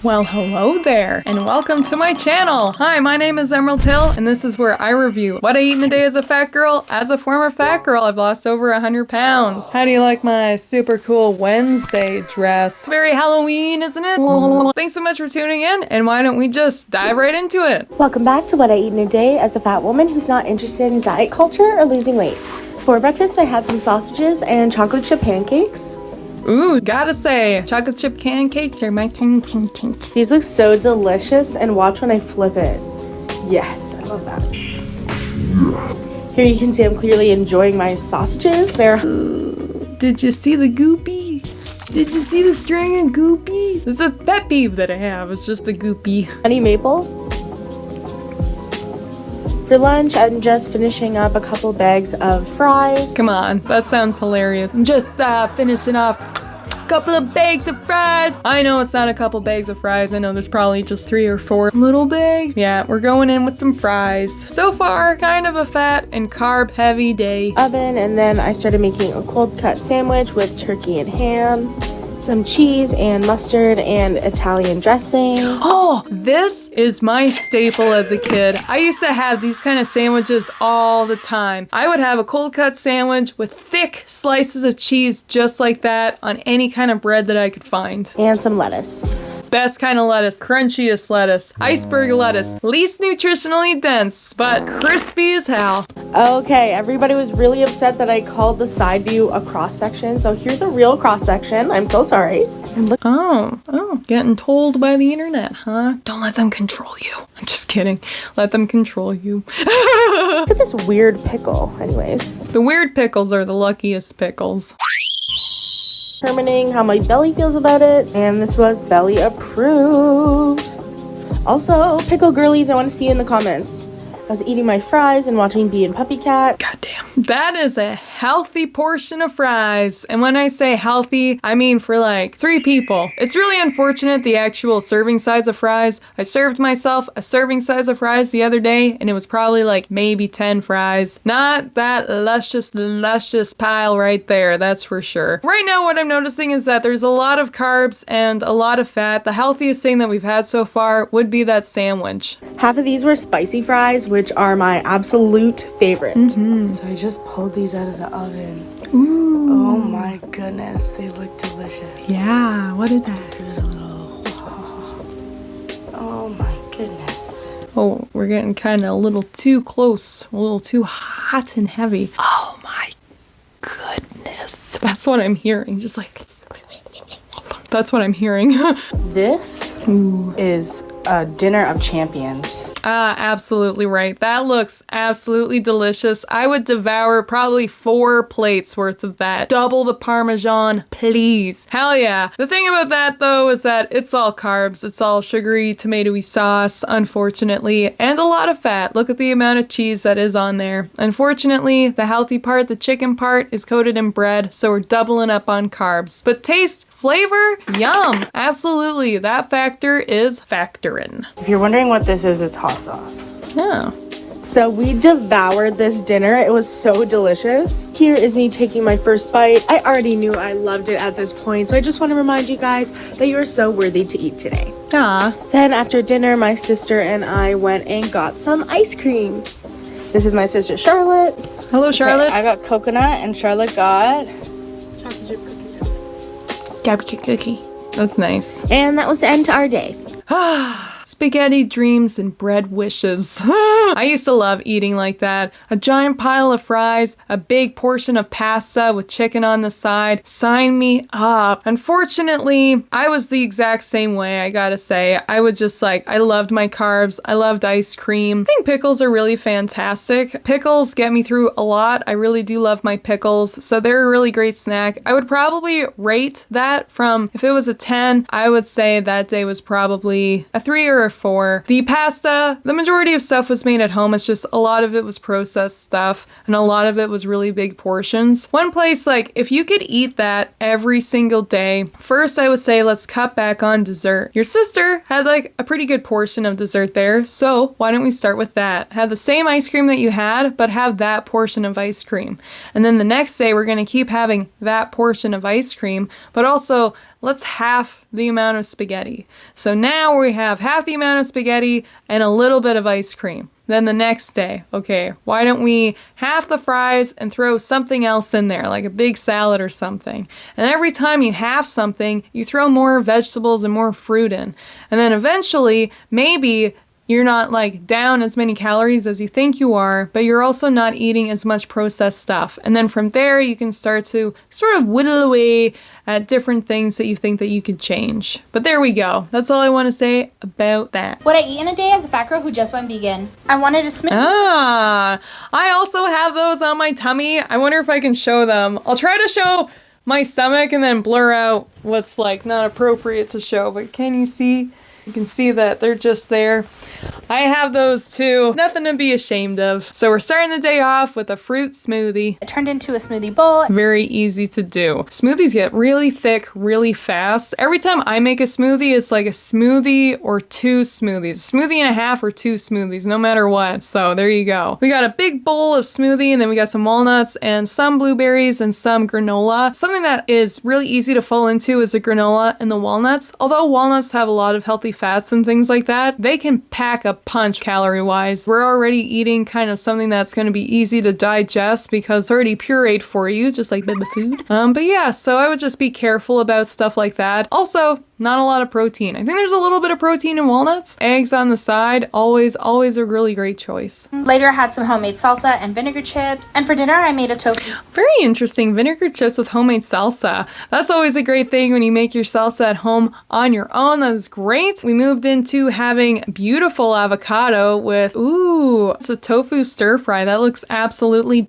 Well, hello there, and welcome to my channel. Hi, my name is Emerald Hill, and this is where I review what I eat in a day as a fat girl. As a former fat girl, I've lost over 100 pounds. How do you like my super cool Wednesday dress? Very Halloween, isn't it? Thanks so much for tuning in, and why don't we just dive right into it? Welcome back to what I eat in a day as a fat woman who's not interested in diet culture or losing weight. For breakfast, I had some sausages and chocolate chip pancakes. Ooh, gotta say, chocolate chip pancakes are my king. These look so delicious, and watch when I flip it. Yes, I love that. Here you can see I'm clearly enjoying my sausages. Did you see the goopy? Did you see the string of goopy? This is a pet peeve that I have. It's just a goopy. Honey maple. For lunch, I'm just finishing up a couple bags of fries. Come on, that sounds hilarious. I'm just finishing off a couple of bags of fries. I know it's not a couple bags of fries. I know there's probably just 3 or 4 little bags. Yeah, we're going in with some fries. So far, kind of a fat and carb heavy day. Oven, and then I started making a cold cut sandwich with turkey and ham, some cheese and mustard and Italian dressing. Oh, this is my staple as a kid. I used to have these kind of sandwiches all the time. I would have a cold cut sandwich with thick slices of cheese just like that on any kind of bread that I could find. And some lettuce. Best kind of lettuce, crunchiest lettuce, iceberg lettuce, least nutritionally dense, but crispy as hell. Okay, everybody was really upset that I called the side view a cross section, so here's a real cross section. I'm so sorry. And look. Oh, getting told by the internet, huh? Don't let them control you. I'm just kidding. Let them control you. Look at this weird pickle, anyways. The weird pickles are the luckiest pickles. Determining how my belly feels about it, and this was belly approved. Also, pickle girlies, I want to see you in the comments. I was eating my fries and watching Bee and Puppy Cat. Goddamn. That is a healthy portion of fries. And when I say healthy, I mean for like 3 people. It's really unfortunate the actual serving size of fries. I served myself a serving size of fries the other day, and it was probably like maybe 10 fries. Not that luscious pile right there, that's for sure. Right now what I'm noticing is that there's a lot of carbs and a lot of fat. The healthiest thing that we've had so far would be that sandwich. Half of these were spicy fries, which are my absolute favorite. So I just pulled these out of the oven. Ooh. Oh my goodness, they look delicious. Yeah, what is that? Give it a little. Oh my goodness. Oh, we're getting kind of a little too close, a little too hot and heavy. Oh my goodness. That's what I'm hearing, just like, that's what I'm hearing. This is a dinner of champions. Absolutely right. That looks absolutely delicious. I would devour probably 4 plates worth of that. Double the Parmesan, please. Hell yeah. The thing about that though is that it's all carbs. It's all sugary, tomatoey sauce, unfortunately, and a lot of fat. Look at the amount of cheese that is on there. Unfortunately, the healthy part, the chicken part, is coated in bread, so we're doubling up on carbs. But taste, flavor, yum. Absolutely. That factor is factorin'. If you're wondering what this is, it's hot sauce. Yeah. So we devoured this dinner. It was so delicious. Here is me taking my first bite. I already knew I loved it at this point, so I just want to remind you guys that you are so worthy to eat today. Then after dinner, my sister and I went and got some ice cream. This is my sister Charlotte. Hello, Charlotte. Okay, I got coconut and Charlotte got Chocolate chip cookie. That's nice. And that was the end to our day. Spaghetti dreams and bread wishes. I used to love eating like that. A giant pile of fries, a big portion of pasta with chicken on the side. Sign me up. Unfortunately, I was the exact same way, I gotta say. I would just like, I loved my carbs. I loved ice cream. I think pickles are really fantastic. Pickles get me through a lot. I really do love my pickles, so they're a really great snack. I would probably rate that from, if it was a 10, I would say that day was probably a 3 or a 4. The pasta, the majority of stuff was made at home. It's just a lot of it was processed stuff and a lot of it was really big portions. One place, like, if you could eat that every single day, first I would say let's cut back on dessert. Your sister had like a pretty good portion of dessert there, so why don't we start with that? Have the same ice cream that you had, but have that portion of ice cream. And then the next day we're going to keep having that portion of ice cream, but also let's half the amount of spaghetti. So now we have half the amount of spaghetti and a little bit of ice cream. Then the next day, okay, why don't we half the fries and throw something else in there, like a big salad or something. And every time you half something, you throw more vegetables and more fruit in. And then eventually, maybe you're not like down as many calories as you think you are, but you're also not eating as much processed stuff. And then from there, you can start to sort of whittle away at different things that you think that you could change. But there we go. That's all I want to say about that. What I eat in a day as a fat girl who just went vegan. I wanted a smoothie. Ah, I also have those on my tummy. I wonder if I can show them. I'll try to show my stomach and then blur out what's like not appropriate to show, but can you see? You can see that they're just there. I have those too. Nothing to be ashamed of. So we're starting the day off with a fruit smoothie. It turned into a smoothie bowl. Very easy to do. Smoothies get really thick really fast. Every time I make a smoothie, it's like a smoothie or two smoothies. A smoothie and a half or two smoothies, no matter what. So there you go. We got a big bowl of smoothie and then we got some walnuts and some blueberries and some granola. Something that is really easy to fall into is the granola and the walnuts. Although walnuts have a lot of healthy fats and things like that, they can pack a punch calorie-wise. We're already eating kind of something that's going to be easy to digest because it's already pureed for you, just like baby food. But yeah, so I would just be careful about stuff like that. Also, not a lot of protein. I think there's a little bit of protein in walnuts. Eggs on the side, always a really great choice. Later I had some homemade salsa and vinegar chips. And for dinner I made a tofu. Very interesting. Vinegar chips with homemade salsa. That's always a great thing when you make your salsa at home on your own. That is great. We moved into having beautiful avocado with, ooh, it's a tofu stir fry. That looks absolutely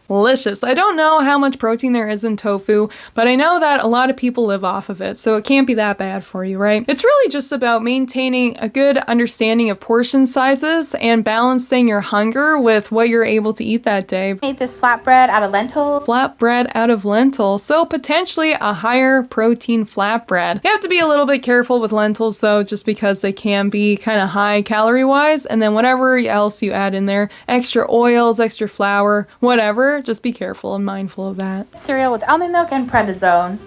delicious. I don't know how much protein there is in tofu, but I know that a lot of people live off of it, so it can't be that bad for you, right? It's really just about maintaining a good understanding of portion sizes and balancing your hunger with what you're able to eat that day. Made this flatbread out of lentils. Flatbread out of lentils, so potentially a higher protein flatbread. You have to be a little bit careful with lentils though, just because they can be kind of high calorie wise, and then whatever else you add in there, extra oils, extra flour, whatever, just be careful and mindful of that. Cereal with almond milk and prednisone.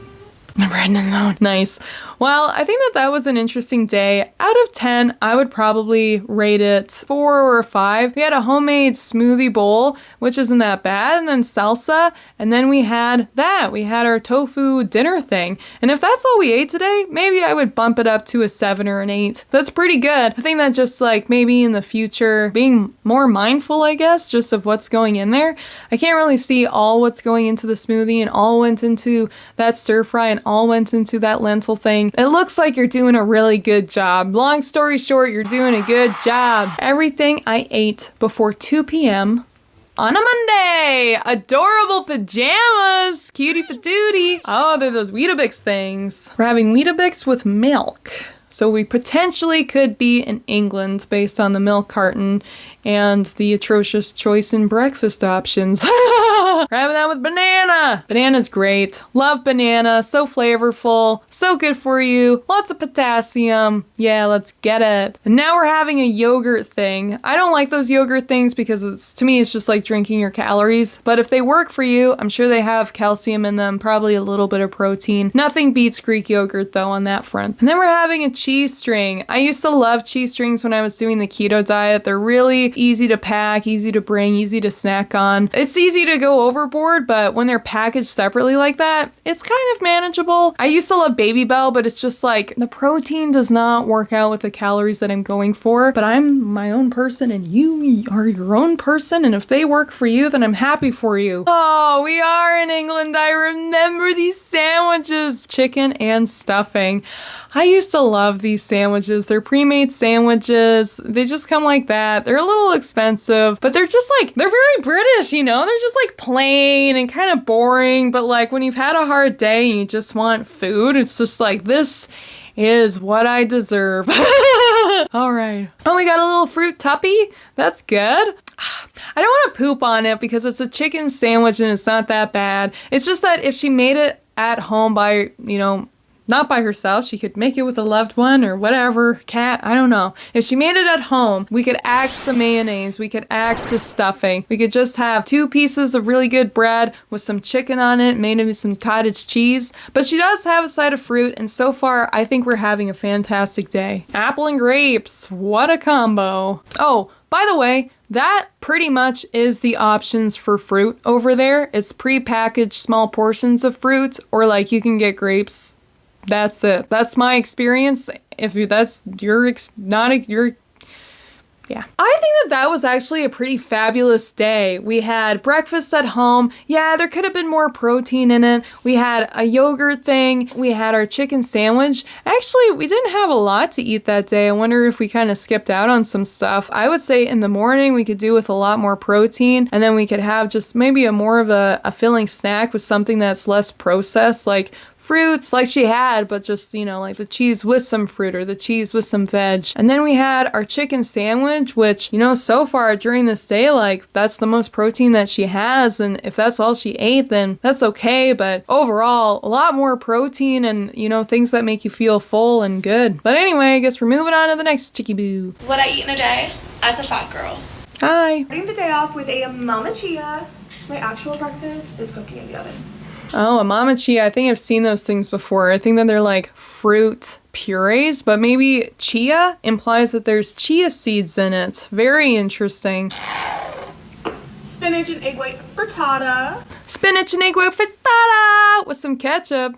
Prednisone. Nice. Well, I think that was an interesting day. Out of 10, I would probably rate it 4 or 5. We had a homemade smoothie bowl, which isn't that bad, and then salsa, and then we had that. We had our tofu dinner thing. And if that's all we ate today, maybe I would bump it up to a 7 or an 8. That's pretty good. I think that just like maybe in the future, being more mindful, I guess, just of what's going in there. I can't really see all what's going into the smoothie and all went into that stir fry and all went into that lentil thing. It looks like you're doing a really good job. Long story short, you're doing a good job. Everything I ate before 2 p.m. on a Monday. Adorable pajamas. Cutie patootie. Oh, they're those Weetabix things. We're having Weetabix with milk. So we potentially could be in England based on the milk carton and the atrocious choice in breakfast options. We're having that with banana. Banana's great. Love banana. So flavorful. So good for you. Lots of potassium. Yeah, let's get it. And now we're having a yogurt thing. I don't like those yogurt things because to me it's just like drinking your calories. But if they work for you, I'm sure they have calcium in them. Probably a little bit of protein. Nothing beats Greek yogurt though on that front. And then we're having a cheese string. I used to love cheese strings when I was doing the keto diet. They're really easy to pack, easy to bring, easy to snack on. It's easy to go overboard, but when they're packaged separately like that, it's kind of manageable. I used to love Baby Bell, but it's just like the protein does not work out with the calories that I'm going for. But I'm my own person and you are your own person, and if they work for you, then I'm happy for you. Oh, we are in England. I remember these sandwiches, chicken and stuffing. I used to love these sandwiches. They're pre-made sandwiches. They just come like that. They're a little expensive, but they're just like, they're very British, you know? They're just like plain and kind of boring, but like when you've had a hard day and you just want food, it's just like, this is what I deserve. All right. Oh, we got a little fruit tuppy. That's good. I don't want to poop on it because it's a chicken sandwich and it's not that bad. It's just that if she made it at home by, not by herself. She could make it with a loved one or whatever, cat, I don't know. If she made it at home, we could axe the mayonnaise, we could axe the stuffing. We could just have 2 pieces of really good bread with some chicken on it, maybe some cottage cheese. But she does have a side of fruit, and so far, I think we're having a fantastic day. Apple and grapes, what a combo. Oh, by the way, that pretty much is the options for fruit over there. It's pre-packaged small portions of fruit, or like you can get grapes. That's it. That's my experience. If that's your yeah. I think that was actually a pretty fabulous day. We had breakfast at home. Yeah, there could have been more protein in it. We had a yogurt thing. We had our chicken sandwich. Actually, we didn't have a lot to eat that day. I wonder if we kind of skipped out on some stuff. I would say in the morning we could do with a lot more protein, and then we could have just maybe a more of a filling snack with something that's less processed, like fruits like she had, but just, you know, like the cheese with some fruit or the cheese with some veg. And then we had our chicken sandwich, which, you know, so far during this day, like that's the most protein that she has. And if that's all she ate, then that's okay. But overall, a lot more protein and, you know, things that make you feel full and good. But anyway, I guess we're moving on to the next Chicky Boo. What I eat in a day as a fat girl. Hi. Starting the day off with a Mama Chia. My actual breakfast is cooking in the oven. Oh, a Mama Chia. I think I've seen those things before. I think that they're like fruit purees, but maybe chia implies that there's chia seeds in it. Very interesting. Spinach and egg white frittata. Spinach and egg white frittata with some ketchup.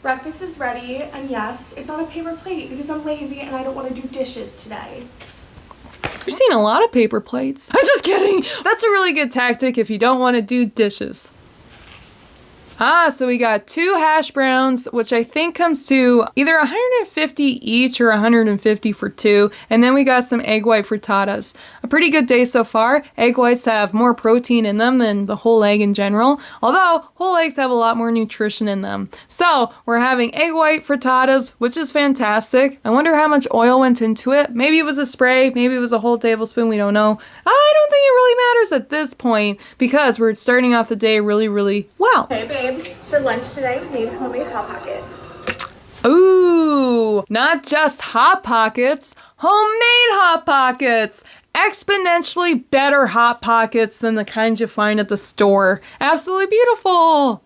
Breakfast is ready, and yes, it's on a paper plate because I'm lazy and I don't want to do dishes today. We've seen a lot of paper plates. I'm just kidding. That's a really good tactic if you don't want to do dishes. So we got 2 hash browns, which I think comes to either 150 each or 150 for 2. And then we got some egg white frittatas. A pretty good day so far. Egg whites have more protein in them than the whole egg in general, although whole eggs have a lot more nutrition in them. So we're having egg white frittatas, which is fantastic. I wonder how much oil went into it. Maybe it was a spray, maybe it was a whole tablespoon, we don't know. I don't think it really matters at this point because we're starting off the day really, really well. Hey babe, for lunch today we made homemade Hot Pockets. Ooh, not just Hot Pockets, homemade Hot Pockets. Exponentially better Hot Pockets than the kinds you find at the store. Absolutely beautiful.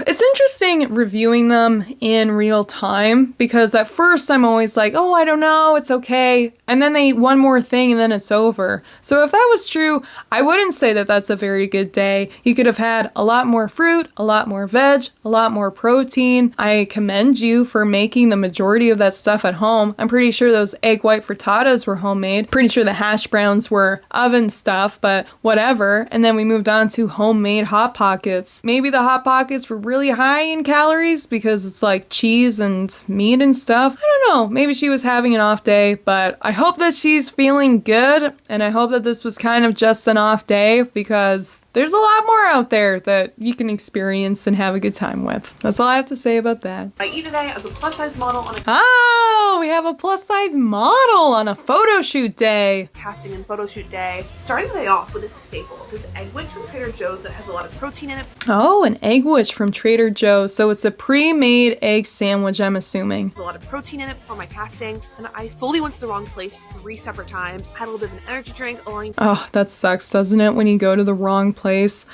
It's interesting reviewing them in real time because at first I'm always like, oh, I don't know, it's okay. And then they eat one more thing and then it's over. So if that was true, I wouldn't say that that's a very good day. You could have had a lot more fruit, a lot more veg, a lot more protein. I commend you for making the majority of that stuff at home. I'm pretty sure those egg white frittatas were homemade. Pretty sure the hash browns were oven stuff, but whatever. And then we moved on to homemade Hot Pockets. Maybe the Hot Pockets were really high in calories because it's like cheese and meat and stuff. I don't know. Maybe she was having an off day, but I hope that she's feeling good, and I hope that this was kind of just an off day because there's a lot more out there that you can experience and have a good time with. That's all I have to say about that. I eat today as a plus size model on a Oh, we have a plus size model on a photo shoot day. casting and photo shoot day. Starting the day off with a staple, this egg which from Trader Joe's that has a lot of protein in it. Oh, an egg which from Trader Joe's. So it's a pre-made egg sandwich, I'm assuming. There's a lot of protein in it for my casting, and I fully went to the wrong place 3 separate times. Had a little bit of an energy drink along. Oh, that sucks, doesn't it, when you go to the wrong place?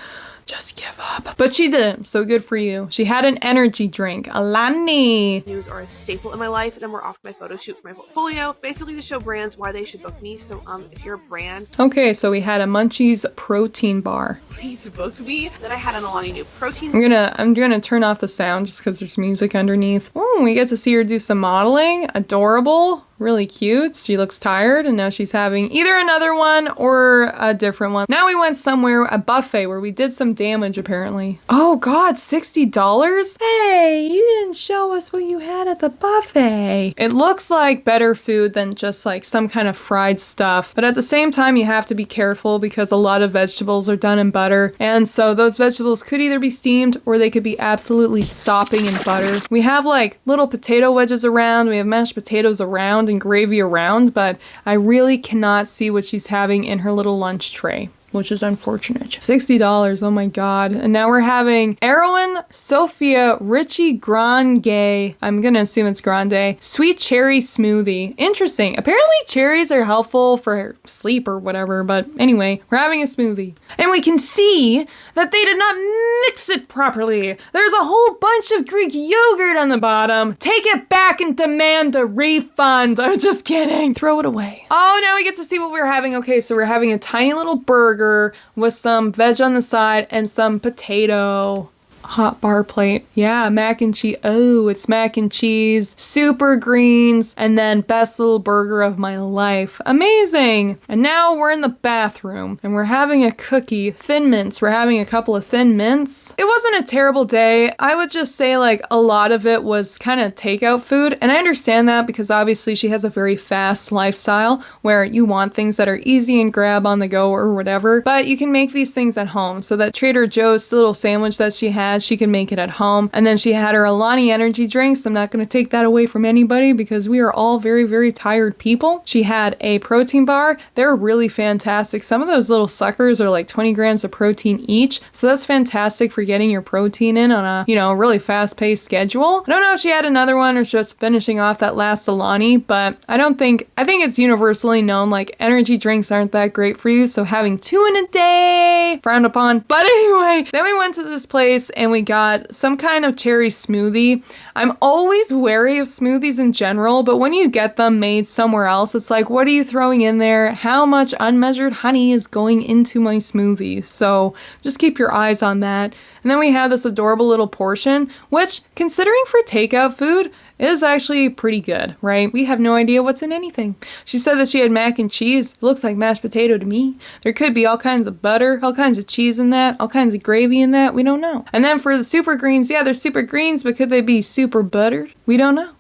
Just give up. But she didn't, so good for you. She had an energy drink, Alani. News are a staple in my life, and then we're off to my photo shoot for my portfolio, basically to show brands why they should book me. So if you're a brand, Okay, so we had a Munchies protein bar. please book me. Then I had an Alani new protein. I'm gonna turn off the sound just because there's music underneath. Oh, we get to see her do some modeling. Adorable. Really cute. She looks tired and now she's having either another one or a different one. Now we went somewhere, a buffet, where we did some damage apparently. Oh god, $60? Hey, you didn't show us what you had at the buffet. It looks like better food than just like some kind of fried stuff. But at the same time, you have to be careful because a lot of vegetables are done in butter. And so those vegetables could either be steamed or they could be absolutely sopping in butter. We have like little potato wedges around. We have mashed potatoes around around and gravy around, but I really cannot see what she's having in her little lunch tray, which is unfortunate. $60, oh my god. And now we're having Erwin Sophia Richie Grande, I'm gonna assume it's Grande, sweet cherry smoothie. Interesting. Apparently cherries are helpful for sleep or whatever, but anyway, we're having a smoothie. And we can see that they did not mix it properly. There's a whole bunch of Greek yogurt on the bottom. Take it back and demand a refund. I'm just kidding. Throw it away. Oh, now we get to see what we're having. Okay, so we're having a tiny little burger with some veg on the side and some potato. Hot bar plate. Yeah, mac and cheese. Oh, it's mac and cheese, super greens, and then best little burger of my life. Amazing. And now we're in the bathroom and we're having a cookie, Thin Mints. We're having a couple of Thin Mints. It wasn't a terrible day. I would just say like a lot of it was kind of takeout food. And I understand that because obviously she has a very fast lifestyle where you want things that are easy and grab on the go or whatever. But you can make these things at home. So that Trader Joe's little sandwich that she had, she can make it at home. And then she had her Alani energy drinks. I'm not going to take that away from anybody because we are all very, very tired people. She had a protein bar. They're really fantastic. Some of those little suckers are like 20 grams of protein each. So that's fantastic for getting your protein in on a, really fast-paced schedule. I don't know if she had another one or just finishing off that last Alani, but I think it's universally known like energy drinks aren't that great for you. So having 2 in a day, frowned upon. But anyway, then we went to this place and we got some kind of cherry smoothie. I'm always wary of smoothies in general, but when you get them made somewhere else, it's like, what are you throwing in there? How much unmeasured honey is going into my smoothie? So just keep your eyes on that. And then we have this adorable little portion, which, considering for takeout food, is actually pretty good, right? We have no idea what's in anything. She said that she had mac and cheese. It looks like mashed potato to me. There could be all kinds of butter, all kinds of cheese in that, all kinds of gravy in that. We don't know. And then for the super greens, yeah, they're super greens, but could they be super buttered? We don't know.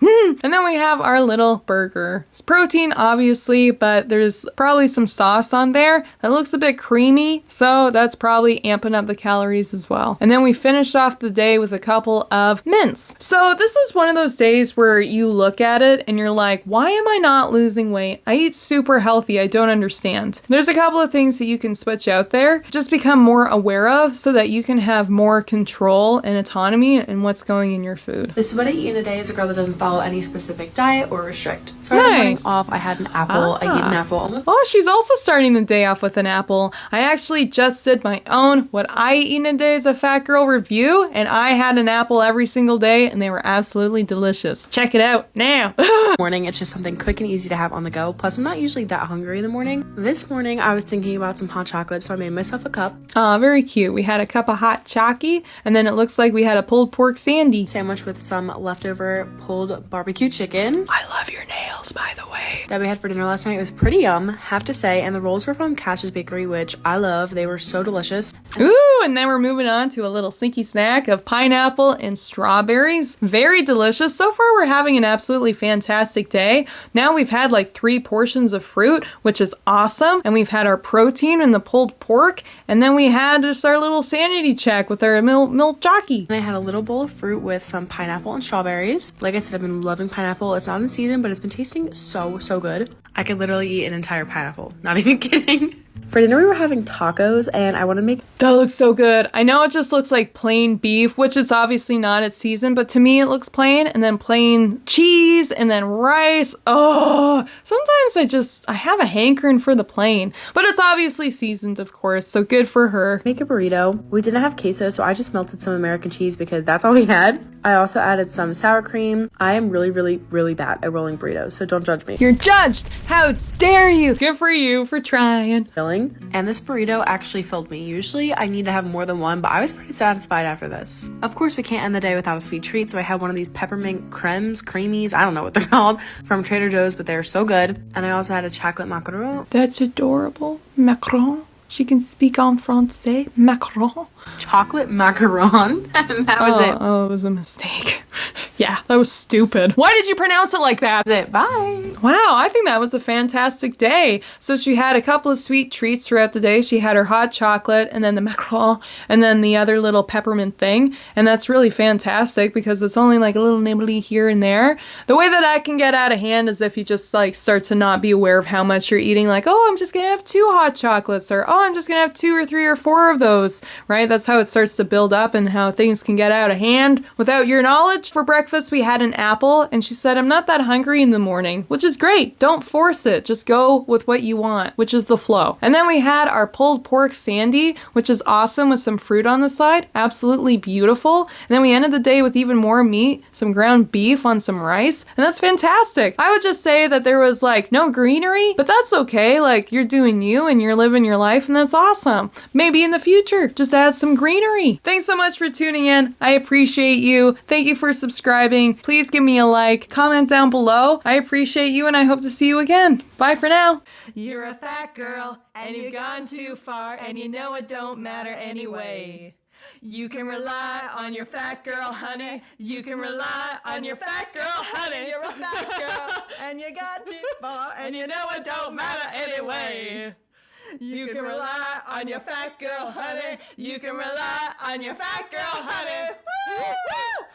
And then we have our little burger. It's protein, obviously, but there's probably some sauce on there that looks a bit creamy, so that's probably amping up the calories as well. And then we finished off the day with a couple of mints. So this is one of those days where you look at it and you're like, why am I not losing weight? I eat super healthy. I don't understand. There's a couple of things that you can switch out there, just become more aware of so that you can have more control and autonomy in what's going in your food. This is what I eat in a day as a girl that doesn't follow any specific diet or restrict. So the morning off, I had an apple. I eat an apple. Oh, she's also starting the day off with an apple. I actually just did my own what I eat in a day as a fat girl review, and I had an apple every single day and they were absolutely delicious. Check it out now. Morning, it's just something quick and easy to have on the go. Plus, I'm not usually that hungry in the morning. This morning, I was thinking about some hot chocolate, so I made myself a cup. Aw, very cute. We had a cup of hot chalky, and then it looks like we had a pulled pork sandy. Sandwich with some leftover pulled barbecue chicken. I love your nails, by the way. That we had for dinner last night. It was pretty yum, have to say, and the rolls were from Cash's Bakery, which I love. They were so delicious. Ooh, and then we're moving on to a little sneaky snack of pineapple and strawberries. Very delicious. So far, we're having an absolutely fantastic day. Now we've had like 3 portions of fruit, which is awesome. And we've had our protein and the pulled pork. And then we had just our little sanity check with our milk jockey. And I had a little bowl of fruit with some pineapple and strawberries. Like I said, I've been loving pineapple. It's not in season, but it's been tasting so, so good. I could literally eat an entire pineapple. Not even kidding. For dinner, we were having tacos, and I want to make... That looks so good. I know it just looks like plain beef, which it's obviously not at season, but to me it looks plain, and then plain cheese, and then rice. Oh, sometimes I have a hankering for the plain, but it's obviously seasoned, of course, so good for her. Make a burrito. We didn't have queso, so I just melted some American cheese because that's all we had. I also added some sour cream. I am really, really, really bad at rolling burritos, so don't judge me. You're judged! How dare you! Good for you for trying. And this burrito actually filled me. Usually I need to have more than one, but I was pretty satisfied after this. Of course, we can't end the day without a sweet treat, so I had one of these peppermint creamies, I don't know what they're called, from Trader Joe's, but they're so good. And I also had a chocolate macaron. That's adorable. Macaron. She can speak en français. Macaron. Chocolate macaron. And that was it. Oh, it was a mistake. Yeah, that was stupid. Why did you pronounce it like that? That's it. Bye. Wow, I think that was a fantastic day. So she had a couple of sweet treats throughout the day. She had her hot chocolate and then the macaron and then the other little peppermint thing. And that's really fantastic because it's only like a little nibbly here and there. The way that can get out of hand is if you just like start to not be aware of how much you're eating. Like, oh, I'm just going to have 2 hot chocolates, or oh, I'm just going to have 2 or 3 or 4 of those, right? That's how it starts to build up and how things can get out of hand without your knowledge. For breakfast, we had an apple and she said, I'm not that hungry in the morning, which is great. Don't force it. Just go with what you want, which is the flow. And then we had our pulled pork sandy, which is awesome with some fruit on the side. Absolutely beautiful. And then we ended the day with even more meat, some ground beef on some rice. And that's fantastic. I would just say that there was like no greenery, but that's okay. Like you're doing you and you're living your life and that's awesome. Maybe in the future, just add some greenery. Thanks so much for tuning in. I appreciate you. Thank you for subscribing. Please give me a like, comment down below. I appreciate you and I hope to see you again. Bye for now. You're a fat girl, and you've gone too far, and you know it don't matter anyway. You can rely on your fat girl, honey. You can rely on your fat girl, honey. You're a fat girl, and you got too far, and you know it don't matter anyway. You can rely on your fat girl, honey. You can rely on your fat girl, honey. Woo!